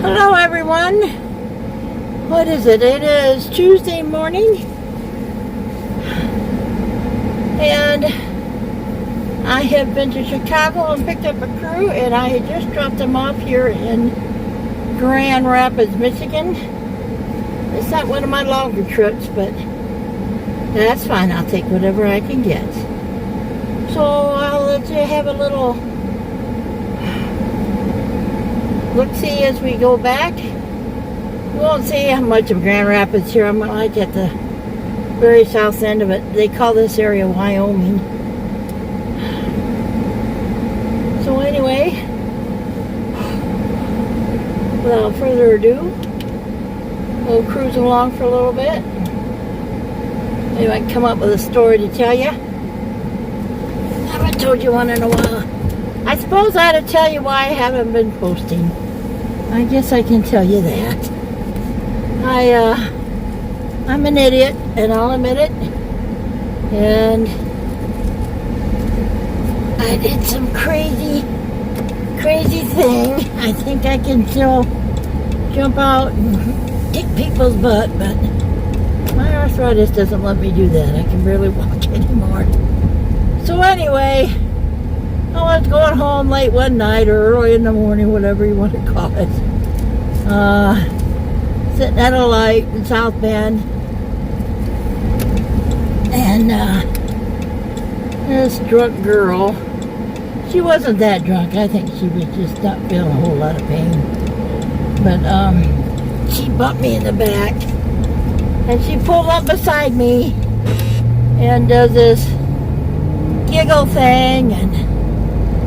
Hello everyone. What is it? It is Tuesday morning and I have been to Chicago and picked up a crew, and I had just dropped them off here in Grand Rapids, Michigan. It's not one of my longer trips, but that's fine. I'll take whatever I can get. So I'll let you have a little look-see as we go back. We won't see how much of Grand Rapids here. I'm like at the very south end of it. They call this area Wyoming. So anyway, without further ado, we'll cruise along for a little bit. Maybe I can come up with a story to tell you. I haven't told you one in a while. I suppose I ought to tell you why I haven't been posting. I guess I can tell you that. I'm an idiot, and I'll admit it. And I did some crazy thing. I think I can still jump out and kick people's butt, but my arthritis doesn't let me do that. I can barely walk anymore. So anyway, I was going home late one night or early in the morning, whatever you want to call it. Sitting at a light in South Bend, and this drunk girl, she wasn't that drunk. I think she was just not feeling a whole lot of pain. But she bumped me in the back, and she pulled up beside me and does this giggle thing, and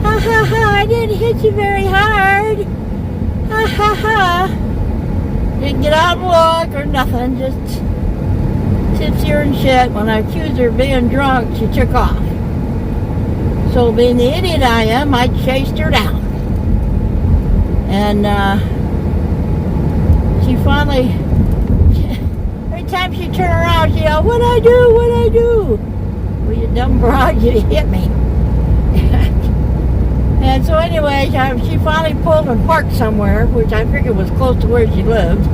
ha ha ha, I didn't hit you very hard. Ha ha ha. Didn't get out and look or nothing, just sits here and shit. When I accused her of being drunk, she took off. So being the idiot I am, I chased her down. And she finally, every time she turned around, she yelled, "What'd I do? What'd I do?" "Well, you dumb broad, you hit me." And so anyway, she finally pulled and parked somewhere, which I figured was close to where she lived.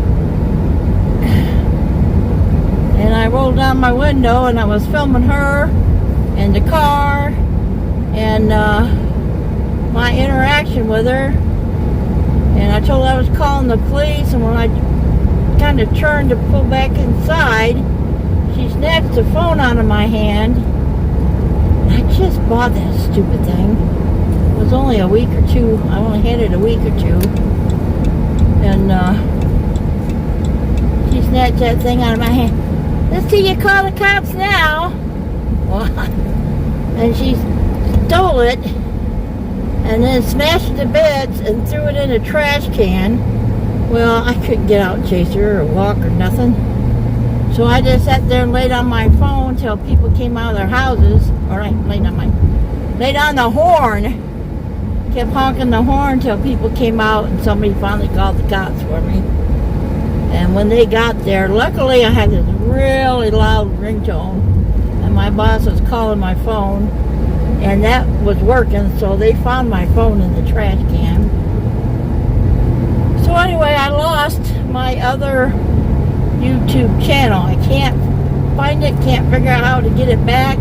And I rolled down my window, and I was filming her and the car and my interaction with her. And I told her I was calling the police, and when I kind of turned to pull back inside, she snatched the phone out of my hand. I just bought that stupid thing. It was only a week or two. I only had it a week or two. And she snatched that thing out of my hand. "Let's see you call the cops now." Well, and she stole it and then smashed it to bits and threw it in a trash can. Well, I couldn't get out and chase her or walk or nothing. So I just sat there and laid on my phone till people came out of their houses. Or I laid on the horn. Kept honking the horn till people came out, and somebody finally called the cops for me. And when they got there, luckily I had this really loud ringtone, and my boss was calling my phone, and that was working, so they found my phone in the trash can. So anyway, I lost my other YouTube channel. I can't find it, can't figure out how to get it back,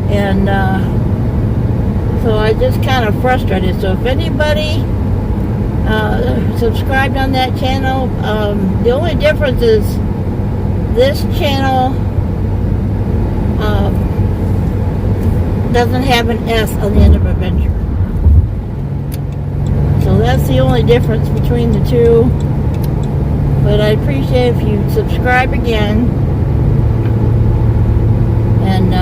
and so I just kind of frustrated. So if anybody subscribed on that channel, the only difference is this channel doesn't have an S on the end of adventure. So that's the only difference between the two. But I appreciate if you subscribe again and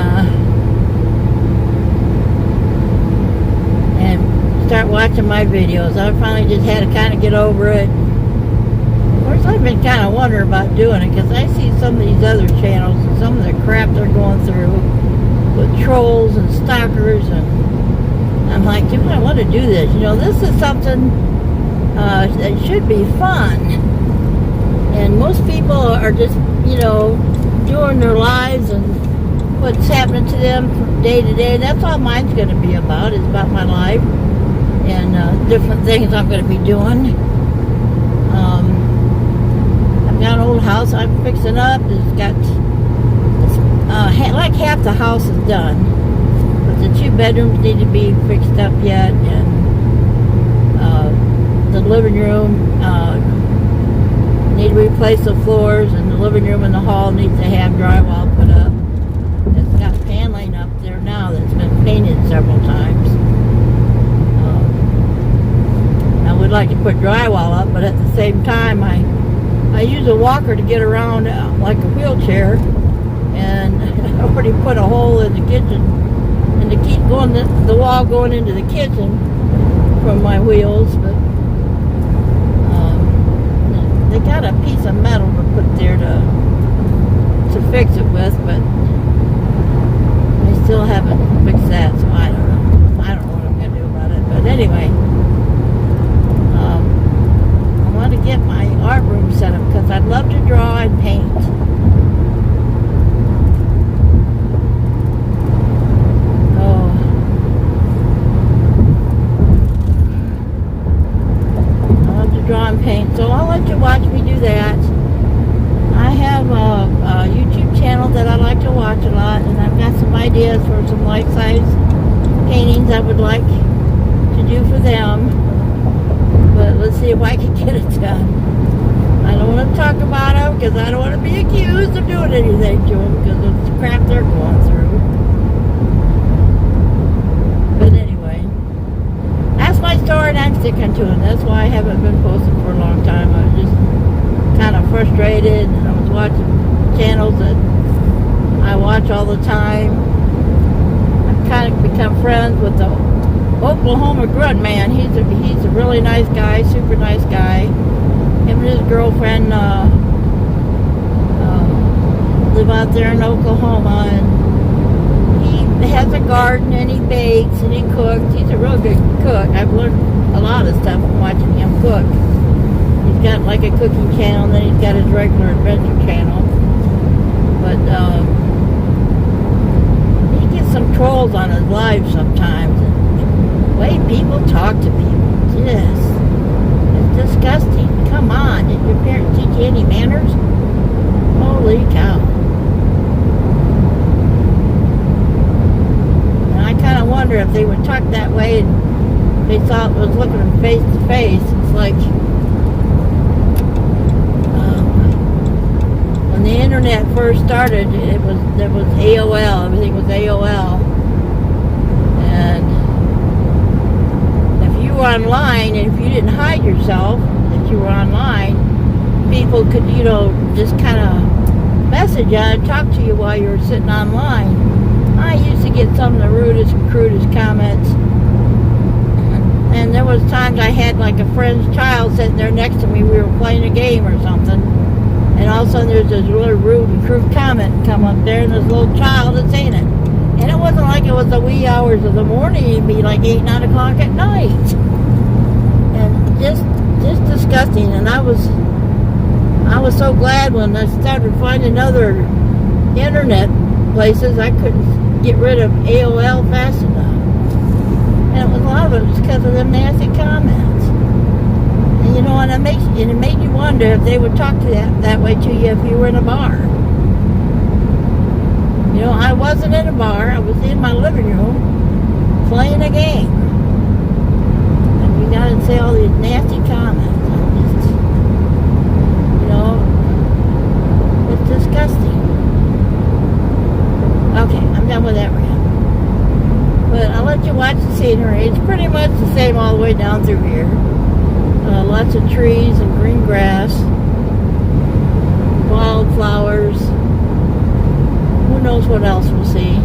start watching my videos. I finally just had to kind of get over it. Of course, I've been kind of wondering about doing it because I see some of these other channels and some of the crap they're going through with trolls and stalkers, and I'm like, do I want to do this? You know, this is something that should be fun. And most people are just, you know, doing their lives and what's happening to them from day to day. That's all mine's going to be about. It's about my life and different things I'm going to be doing. I've got an old house I'm fixing up. It's got like half the house is done, but the 2 bedrooms need to be fixed up yet, and the living room need to replace the floors, and the living room and the hall needs to have drywall put up. It's got paneling up there now that's been painted several times. I would like to put drywall up, but at the same time I use a walker to get around like a wheelchair, and I already put a hole in the kitchen, and to keep going the wall going into the kitchen from my wheels, but they got a piece of metal to put there to fix it with, but I still haven't fixed that, so I don't know. I don't know what I'm going to do about it, but anyway, I want to get my art room set up because I'd love to draw and paint. Draw and paint, so I'll let you watch me do that. I have a YouTube channel that I like to watch a lot, and I've got some ideas for some life-size paintings I would like to do for them, but let's see if I can get it done. I don't want to talk about them because I don't want to be accused of doing anything to them because of the crap they're going through. But anyway, that's my story, and I'm sticking to it. That's why I haven't been posting for a long time. I was just kind of frustrated, and I was watching channels that I watch all the time. I've kind of become friends with the Oklahoma Grunt Man. He's a really nice guy, super nice guy. Him and his girlfriend live out there in Oklahoma, and he has a garden, and he bakes, and he cooks. He's a real good cook. I've learned a lot of stuff from watching him cook. He's got like a cooking channel, and then he's got his regular adventure channel. But he gets some trolls on his live sometimes. And the way people talk to people, it's disgusting. Come on, did your parents teach you any manners? Holy cow. And I kind of wonder if they would talk that way and they thought it was looking them face to face. It's like when the internet first started, there was AOL. Everything was AOL, and if you were online and if you didn't hide yourself, if you were online, people could just kind of message you and talk to you while you were sitting online. I used to get some of the rudest and crudest comments. And there was times I had like a friend's child sitting there next to me. We were playing a game or something, and all of a sudden there's this really rude and crude comment come up there, and this little child is saying it. And it wasn't like it was the wee hours of the morning. It'd be like 8, 9 o'clock at night, and just disgusting. And I was so glad when I started finding other internet places. I couldn't get rid of AOL fast enough. And a lot of it was because of them nasty comments. And and it made you wonder if they would talk to that way to you if you were in a bar. I wasn't in a bar. I was in my living room playing a game. And you got to say all these nasty comments. It's disgusting. Okay, I'm done with that rant. But I'll let you watch the scenery. It's pretty much the same all the way down through here. Lots of trees and green grass, wildflowers. Who knows what else we'll see.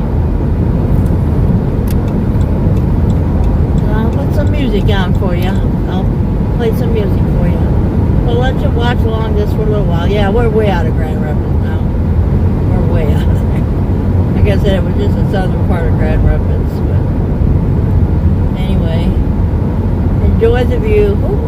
I'll put some music on for you. I'll play some music for you. We'll let you watch along this for a little while. Yeah, we're way out of Grand Rapids now. We're way out of there. Like I said, it was just the southern part of Grand Rapids. But anyway, enjoy the view. Ooh,